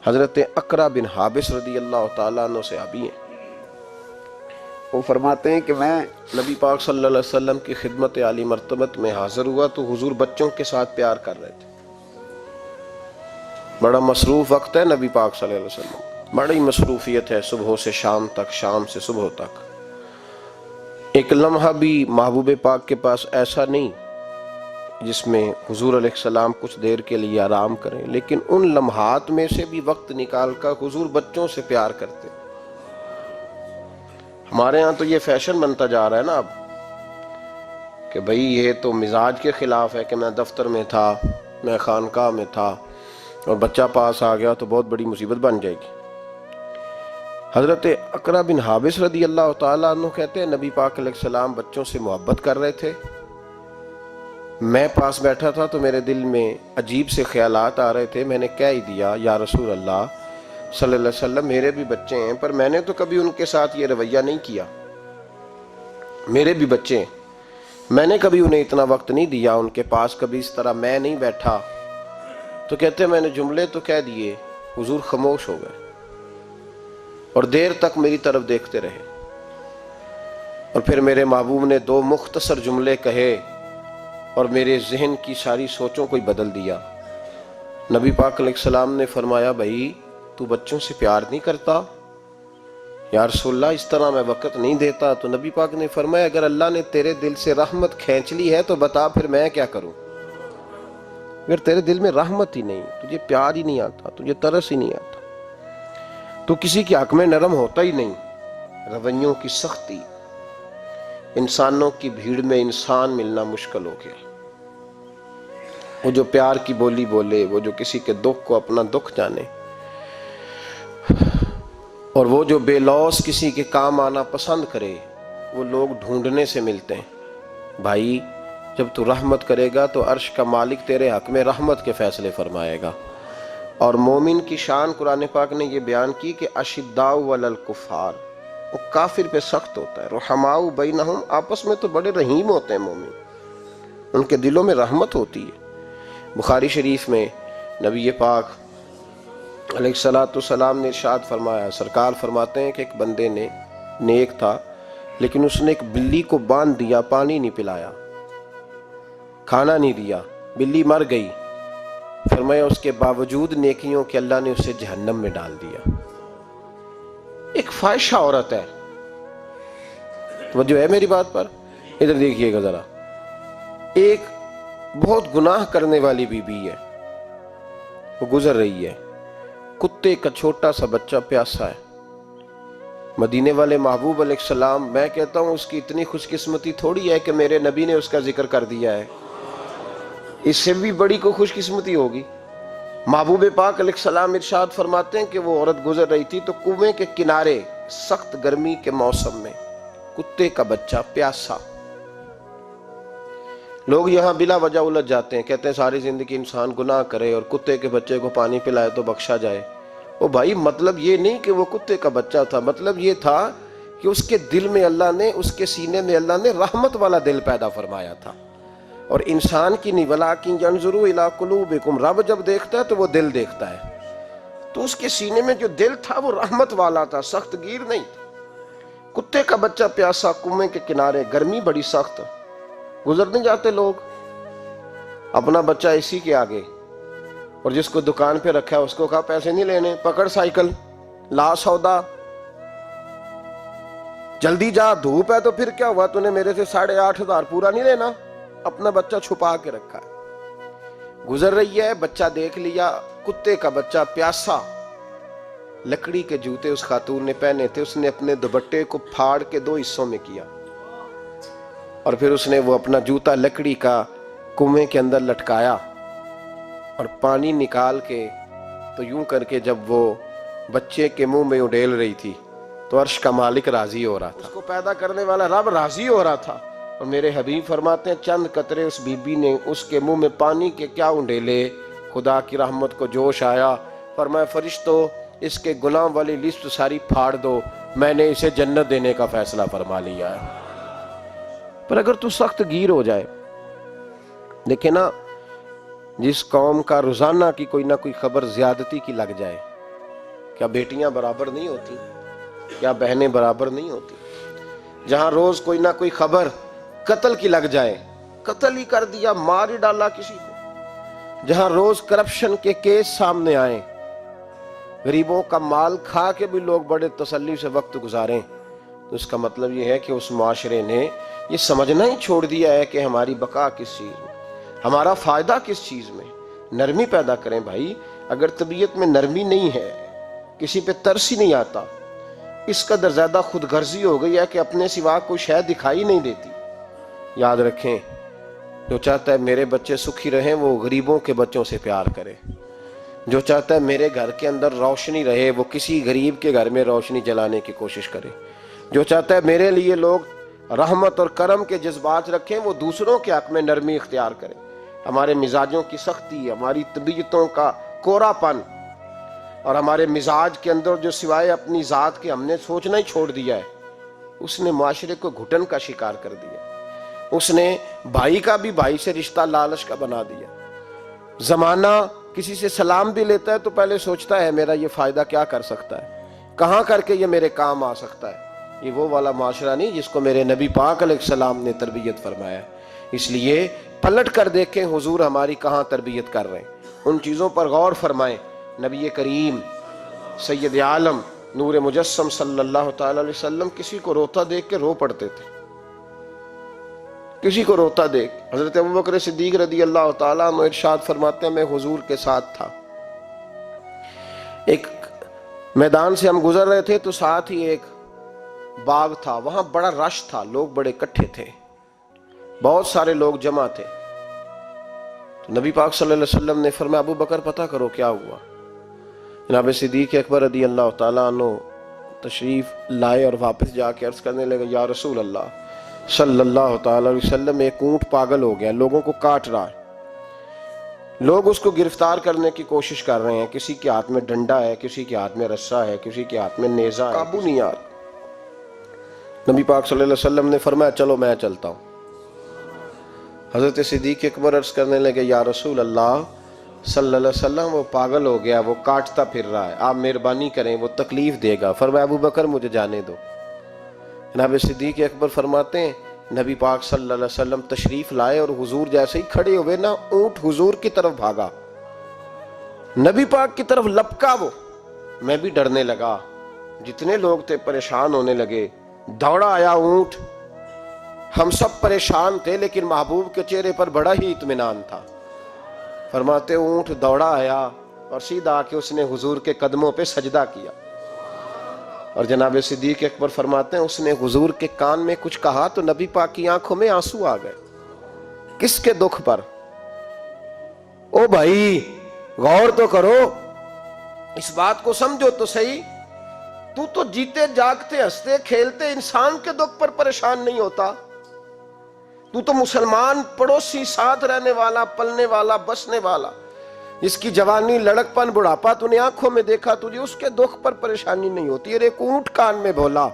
حضرت اقرا بن حابس رضی اللہ تعالیٰ عنہ سے صحابی ہیں، وہ فرماتے ہیں کہ میں نبی پاک صلی اللہ علیہ وسلم کی خدمت عالی مرتبت میں حاضر ہوا تو حضور بچوں کے ساتھ پیار کر رہے تھے۔ بڑا مصروف وقت ہے نبی پاک صلی اللہ علیہ وسلم، بڑی مصروفیت ہے، صبح سے شام تک، شام سے صبح تک۔ ایک لمحہ بھی محبوب پاک کے پاس ایسا نہیں جس میں حضور علیہ السلام کچھ دیر کے لیے آرام کریں، لیکن ان لمحات میں سے بھی وقت نکال کر حضور بچوں سے پیار کرتے۔ ہمارے ہاں تو یہ فیشن بنتا جا رہا ہے نا اب کہ بھئی یہ تو مزاج کے خلاف ہے کہ میں دفتر میں تھا، میں خانقاہ میں تھا اور بچہ پاس آ گیا تو بہت بڑی مصیبت بن جائے گی۔ حضرت اقرا بن حابس رضی اللہ تعالیٰ عنہ کہتے ہیں نبی پاک علیہ السلام بچوں سے محبت کر رہے تھے، میں پاس بیٹھا تھا تو میرے دل میں عجیب سے خیالات آ رہے تھے۔ میں نے کہہ ہی دیا یا رسول اللہ صلی اللہ علیہ وسلم میرے بھی بچے ہیں، پر میں نے تو کبھی ان کے ساتھ یہ رویہ نہیں کیا، میرے بھی بچے ہیں، میں نے کبھی انہیں اتنا وقت نہیں دیا، ان کے پاس کبھی اس طرح میں نہیں بیٹھا۔ تو کہتے ہیں میں نے جملے تو کہہ دیے، حضور خاموش ہو گئے اور دیر تک میری طرف دیکھتے رہے، اور پھر میرے محبوب نے دو مختصر جملے کہے اور میرے ذہن کی ساری سوچوں کو ہی بدل دیا۔ نبی پاک علیہ السلام نے فرمایا بھائی تو بچوں سے پیار نہیں کرتا؟ یا رسول اللہ اس طرح میں وقت نہیں دیتا۔ تو نبی پاک نے فرمایا اگر اللہ نے تیرے دل سے رحمت کھینچ لی ہے تو بتا پھر میں کیا کروں؟ اگر تیرے دل میں رحمت ہی نہیں، تجھے پیار ہی نہیں آتا، تجھے ترس ہی نہیں آتا، تو کسی کے حق میں نرم ہوتا ہی نہیں۔ رویوں کی سختی، انسانوں کی بھیڑ میں انسان ملنا مشکل ہو گیا۔ وہ جو پیار کی بولی بولے، وہ جو کسی کے دکھ کو اپنا دکھ جانے، اور وہ جو بے لوث کسی کے کام آنا پسند کرے، وہ لوگ ڈھونڈنے سے ملتے ہیں۔ بھائی جب تو رحمت کرے گا تو عرش کا مالک تیرے حق میں رحمت کے فیصلے فرمائے گا۔ اور مومن کی شان قرآن پاک نے یہ بیان کی کہ اشداء علی الکفار، وہ کافر پہ سخت ہوتا ہے، رحماء بینہم، آپس میں تو بڑے رحیم ہوتے ہیں مومن، ان کے دلوں میں رحمت ہوتی ہے۔ بخاری شریف میں نبی پاک علیہ السلام نے ارشاد فرمایا، سرکار فرماتے ہیں کہ ایک بندے نے نیک تھا لیکن اس نے ایک بلی کو باندھ دیا، پانی نہیں پلایا، کھانا نہیں دیا، بلی مر گئی، فرمایا اس کے باوجود نیکیوں کہ اللہ نے اسے جہنم میں ڈال دیا۔ ایک فاحشہ عورت ہے، توجہ ہے میری بات پر؟ ادھر دیکھیے گا ذرا، ایک بہت گناہ کرنے والی بی بی ہے، وہ گزر رہی ہے، کتے کا چھوٹا سا بچہ پیاسا ہے۔ مدینے والے محبوب علیہ السلام، میں کہتا ہوں اس کی اتنی خوش قسمتی تھوڑی ہے کہ میرے نبی نے اس کا ذکر کر دیا ہے، اس سے بھی بڑی کو خوش قسمتی ہوگی۔ محبوب پاک علیہ السلام ارشاد فرماتے ہیں کہ وہ عورت گزر رہی تھی تو کنویں کے کنارے سخت گرمی کے موسم میں کتے کا بچہ پیاسا۔ لوگ یہاں بلا وجہ الجھ جاتے ہیں، کہتے ہیں ساری زندگی انسان گناہ کرے اور کتے کے بچے کو پانی پلائے تو بخشا جائے۔ او بھائی مطلب یہ نہیں کہ وہ کتے کا بچہ تھا، مطلب یہ تھا کہ اس کے دل میں اللہ نے، اس کے سینے میں اللہ نے رحمت والا دل پیدا فرمایا تھا۔ اور انسان کی نہیں، وَلَٰكِنْ يَنْظُرُ إِلَىٰ قُلُوبِكُمْ، رب جب دیکھتا ہے تو وہ دل دیکھتا ہے، تو اس کے سینے میں جو دل تھا وہ رحمت والا تھا، سخت گیر نہیں تھا۔ کتے کا بچہ پیاسا، کنویں کے کنارے، گرمی بڑی سخت، گزر نہیں جاتے لوگ اپنا بچہ اسی کے آگے، اور جس کو دکان پہ رکھا ہے اس کو کہا پیسے نہیں لینے، پکڑ سائیکل، لا سودا، جلدی جا، دھوپ ہے۔ تو پھر کیا ہوا، تو نے میرے سے 8,500 پورا نہیں لینا؟ اپنا بچہ چھپا کے رکھا ہے، گزر رہی ہے، بچہ دیکھ لیا، کتے کا بچہ پیاسا، لکڑی کے جوتے اس خاتون نے پہنے تھے، اس نے اپنے دوپٹے کو پھاڑ کے 2 حصوں میں کیا، اور پھر اس نے وہ اپنا جوتا لکڑی کا کنویں کے اندر لٹکایا، اور پانی نکال کے تو یوں کر کے جب وہ بچے کے منہ میں اڈیل رہی تھی تو عرش کا مالک راضی ہو رہا تھا، اس کو پیدا کرنے والا رب راضی ہو رہا تھا۔ اور میرے حبیب فرماتے ہیں چند قطرے اس بی بی نے اس کے منہ میں پانی کے کیا اڈیلے، خدا کی رحمت کو جوش آیا، فرمایا فرشتو اس کے گناہ والی لسٹ ساری پھاڑ دو، میں نے اسے جنت دینے کا فیصلہ فرما لیا ہے۔ پر اگر تو سخت گیر ہو جائے، دیکھیں نا، جس قوم کا روزانہ کی کوئی نہ کوئی خبر زیادتی کی لگ جائے، کیا بیٹیاں برابر نہیں ہوتی؟ کیا بہنیں برابر نہیں ہوتی؟ جہاں روز کوئی نہ کوئی خبر قتل کی لگ جائے، قتل ہی کر دیا، مار ہی ڈالا کسی کو، جہاں روز کرپشن کے کیس سامنے آئیں، غریبوں کا مال کھا کے بھی لوگ بڑے تسلی سے وقت گزاریں، تو اس کا مطلب یہ ہے کہ اس معاشرے نے یہ سمجھنا ہی چھوڑ دیا ہے کہ ہماری بقا کس چیز میں، ہمارا فائدہ کس چیز میں۔ نرمی پیدا کریں بھائی، اگر طبیعت میں نرمی نہیں ہے، کسی پہ ترس ہی نہیں آتا، اس قدر زیادہ خود غرضی ہو گئی ہے کہ اپنے سوا کوئی شے دکھائی نہیں دیتی۔ یاد رکھیں، جو چاہتا ہے میرے بچے سکھی رہیں وہ غریبوں کے بچوں سے پیار کرے، جو چاہتا ہے میرے گھر کے اندر روشنی رہے وہ کسی غریب کے گھر میں روشنی جلانے کی کوشش کرے، جو چاہتا ہے میرے لیے لوگ رحمت اور کرم کے جذبات رکھیں وہ دوسروں کے حق میں نرمی اختیار کرے۔ ہمارے مزاجوں کی سختی، ہماری طبیعتوں کا کورا پن اور ہمارے مزاج کے اندر جو سوائے اپنی ذات کے ہم نے سوچنا ہی چھوڑ دیا ہے، اس نے معاشرے کو گھٹن کا شکار کر دیا، اس نے بھائی کا بھی بھائی سے رشتہ لالچ کا بنا دیا۔ زمانہ کسی سے سلام بھی لیتا ہے تو پہلے سوچتا ہے میرا یہ فائدہ کیا کر سکتا ہے، کہاں کر کے یہ میرے کام آ سکتا ہے۔ یہ وہ والا معاشرہ نہیں جس کو میرے نبی پاک علیہ السلام نے تربیت فرمایا ہے۔ اس لیے پلٹ کر دیکھیں حضور ہماری کہاں تربیت کر رہے ہیں، ان چیزوں پر غور فرمائیں۔ نبی کریم سید عالم نور مجسم صلی اللہ تعالی علیہ وسلم کسی کو روتا دیکھ کے رو پڑتے تھے، کسی کو روتا دیکھ۔ حضرت ابوبکر صدیق رضی اللہ تعالیٰ عنہ ارشاد فرماتے ہیں میں حضور کے ساتھ تھا، ایک میدان سے ہم گزر رہے تھے تو ساتھ ہی ایک باغ تھا، وہاں بڑا رش تھا، لوگ بڑے اکٹھے تھے، بہت سارے لوگ جمع تھے۔ تو نبی پاک صلی اللہ علیہ وسلم نے فرمایا ابو بکر پتہ کرو کیا ہوا۔ جناب صدیق اکبر رضی اللہ تعالیٰ عنہ تشریف لائے اور واپس جا کے عرض کرنے لگے یا رسول اللہ صلی اللہ تعالی علیہ وسلم، ایک اونٹ پاگل ہو گیا، لوگوں کو کاٹ رہا ہے، لوگ اس کو گرفتار کرنے کی کوشش کر رہے ہیں، کسی کے ہاتھ میں ڈنڈا ہے، کسی کے ہاتھ میں رسا ہے، کسی کے ہاتھ میں نیزہ ہے، قابو نہیں آ رہا۔ نبی پاک صلی اللہ علیہ وسلم نے فرمایا چلو میں چلتا ہوں۔ حضرت صدیق اکبر عرض کرنے لگے یا رسول اللہ صلی اللہ علیہ وسلم وہ پاگل ہو گیا، وہ کاٹتا پھر رہا ہے، آپ مہربانی کریں، وہ تکلیف دے گا۔ فرمایا ابو بکر مجھے جانے دو۔ جناب صدیق اکبر فرماتے ہیں نبی پاک صلی اللہ علیہ وسلم تشریف لائے اور حضور جیسے ہی کھڑے ہوئے نا اونٹ حضور کی طرف بھاگا، نبی پاک کی طرف لپکا، وہ میں بھی ڈرنے لگا، جتنے لوگ تھے پریشان ہونے لگے، دوڑا آیا اونٹ، ہم سب پریشان تھے لیکن محبوب کے چہرے پر بڑا ہی اطمینان تھا۔ فرماتے اونٹ دوڑا آیا اور سیدھا آ کے اس نے حضور کے قدموں پہ سجدہ کیا، اور جناب صدیق اکبر فرماتے ہیں اس نے حضور کے کان میں کچھ کہا تو نبی پاک کی آنکھوں میں آنسو آ گئے۔ کس کے دکھ پر؟ او بھائی غور تو کرو، اس بات کو سمجھو تو صحیح، تو جیتے جاگتے ہنستے کھیلتے انسان کے دکھ پر پریشان نہیں ہوتا، تو مسلمان پڑوسی ساتھ رہنے والا، پلنے والا، بسنے والا، جس کی جوانی لڑک پن بڑھاپا تو نے آنکھوں میں دیکھا، تجھے اس کے دکھ پر پریشانی نہیں ہوتی۔ اور ایک اونٹ کان میں بولا،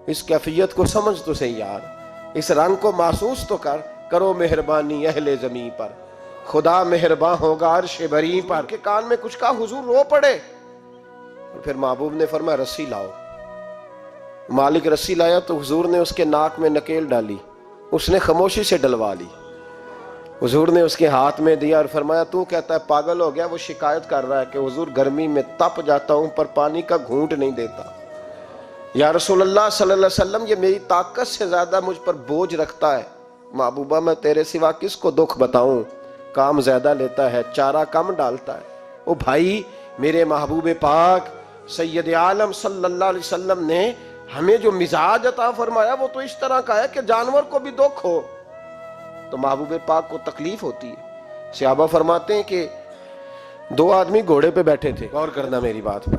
اس کیفیت کو سمجھ تو صحیح یار، اس رنگ کو محسوس تو کرو مہربانی اہل زمین پر، خدا مہرباں ہوگا عرش بری پر۔ کے کان میں کچھ کہا، حضور رو پڑے، اور پھر محبوب نے فرمایا رسی لاؤ۔ مالک رسی لایا تو حضور نے اس کے ناک میں نکیل ڈالی، اس نے خاموشی سے ڈلوا لی، حضور نے اس کے ہاتھ میں دیا اور فرمایا تو کہتا ہے پاگل ہو گیا، وہ شکایت کر رہا ہے کہ حضور گرمی میں تپ جاتا ہوں پر پانی کا گھونٹ نہیں دیتا۔ یا رسول اللہ صلی اللہ علیہ وسلم یہ میری طاقت سے زیادہ مجھ پر بوجھ رکھتا ہے، محبوبہ میں تیرے سوا کس کو دکھ بتاؤں، کام زیادہ لیتا ہے چارہ کم ڈالتا ہے۔ او بھائی میرے محبوب پاک سید عالم صلی اللہ علیہ وسلم نے ہمیں جو مزاج عطا فرمایا وہ تو اس طرح کا ہے کہ جانور کو بھی دکھ ہو تو محبوب پاک کو تکلیف ہوتی ہے۔ صحابہ فرماتے ہیں کہ دو آدمی گھوڑے پہ بیٹھے تھے، غور کرنا میری بات پر،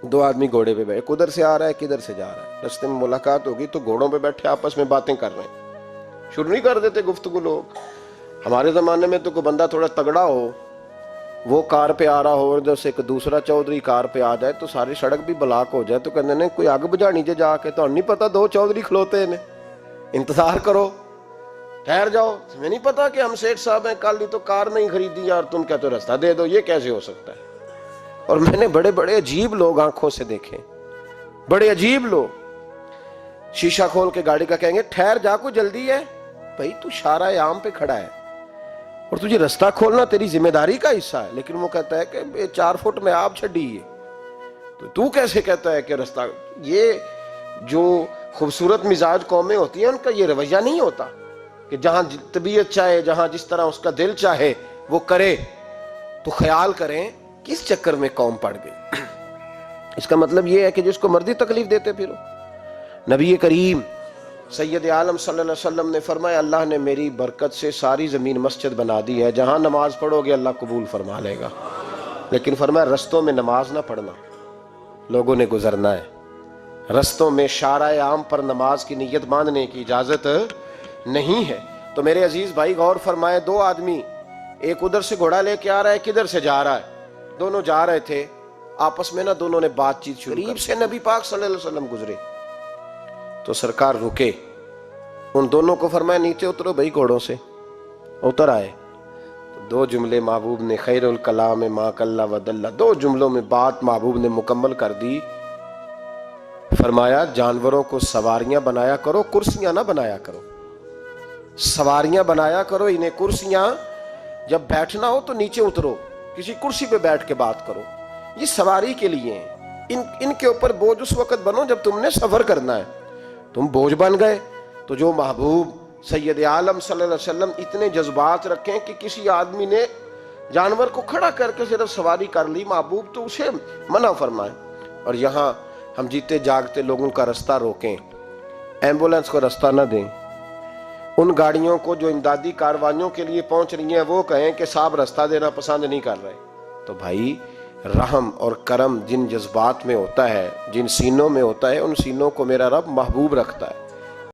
دو آدمی گھوڑے پہ بیٹھے، کدھر سے آ رہا ہے کدھر سے جا رہا ہے، رستے میں ملاقات ہوگی تو گھوڑوں پہ بیٹھے آپس میں باتیں کر رہے ہیں، شروع نہیں کر دیتے گفتگو لوگ۔ ہمارے زمانے میں تو کوئی بندہ تھوڑا تگڑا ہو، وہ کار پہ آ رہا ہو اور جیسے ایک دوسرا چودھری کار پہ آ جائے تو ساری سڑک بھی بلاک ہو جائے تو کہنے نے کوئی اگ بجھانی جا کے، تو نہیں پتا دو چودھری کھلوتے ہیں، انتظار کرو ٹھہر جاؤ، میں نہیں پتا کہ ہم سیٹھ صاحب ہیں، کل ہی تو کار نہیں خریدی یار، تم کہتے ہو راستہ دے دو، یہ کیسے ہو سکتا ہے؟ اور میں نے بڑے بڑے عجیب لوگ آنکھوں سے دیکھے، بڑے عجیب لوگ شیشہ کھول کے گاڑی کا کہیں گے ٹھہر جا، کوئی جلدی ہے؟ بھائی تو شارع عام پہ کھڑا ہے اور تجھے رستہ کھولنا تیری ذمہ داری کا حصہ ہے، لیکن وہ کہتا ہے کہ 4 فٹ میں آپ چھڈی ہے، تو کیسے کہتا ہے کہ رستہ؟ یہ جو خوبصورت مزاج قومیں ہوتی ہیں ان کا یہ رویہ نہیں ہوتا کہ جہاں طبیعت چاہے، جہاں جس طرح اس کا دل چاہے وہ کرے۔ تو خیال کریں کس چکر میں قوم پڑ گئی۔ اس کا مطلب یہ ہے کہ جس کو مرضی تکلیف دیتے پھرو۔ نبی کریم سید عالم صلی اللہ علیہ وسلم نے فرمایا اللہ نے میری برکت سے ساری زمین مسجد بنا دی ہے، جہاں نماز پڑھو گے اللہ قبول فرما لے گا، لیکن فرمایا رستوں میں نماز نہ پڑھنا، لوگوں نے گزرنا ہے، رستوں میں شارع عام پر نماز کی نیت باندھنے کی اجازت نہیں ہے۔ تو میرے عزیز بھائی غور فرمائے، 2 آدمی، ایک ادھر سے گھوڑا لے کے آ رہا ہے، کدھر سے جا رہا ہے، دونوں جا رہے تھے، آپس میں دونوں نے بات چیت شروع، قریب سے نبی پاک صلی اللہ علیہ وسلم گزرے تو سرکار رکے، ان دونوں کو فرمایا نیچے اترو بھائی گھوڑوں سے، اتر آئے، تو 2 جملے محبوب نے، خیر الکلام ما قل ودل، 2 جملوں میں بات محبوب نے مکمل کر دی۔ فرمایا جانوروں کو سواریاں بنایا کرو، کرسیاں نہ بنایا کرو، سواریاں بنایا کرو انہیں، کرسیاں جب بیٹھنا ہو تو نیچے اترو، کسی کرسی پہ بیٹھ کے بات کرو، یہ سواری کے لیے ہیں، ان کے اوپر بوجھ اس وقت بنو جب تم نے سفر کرنا ہے، تم بوجھ بن گئے۔ تو جو محبوب سید عالم صلی اللہ علیہ وسلم اتنے جذبات رکھیں کہ کسی آدمی نے جانور کو کھڑا کر کے صرف سواری کر لی، محبوب تو اسے منع فرمائے، اور یہاں ہم جیتے جاگتے لوگوں کا رستہ روکیں، ایمبولنس کو رستہ نہ دیں، ان گاڑیوں کو جو امدادی کاروائیوں کے لیے پہنچ رہی ہیں وہ کہیں کہ صاحب رستہ دینا پسند نہیں کر رہے۔ تو بھائی رحم اور کرم جن جذبات میں ہوتا ہے، جن سینوں میں ہوتا ہے، ان سینوں کو میرا رب محبوب رکھتا ہے۔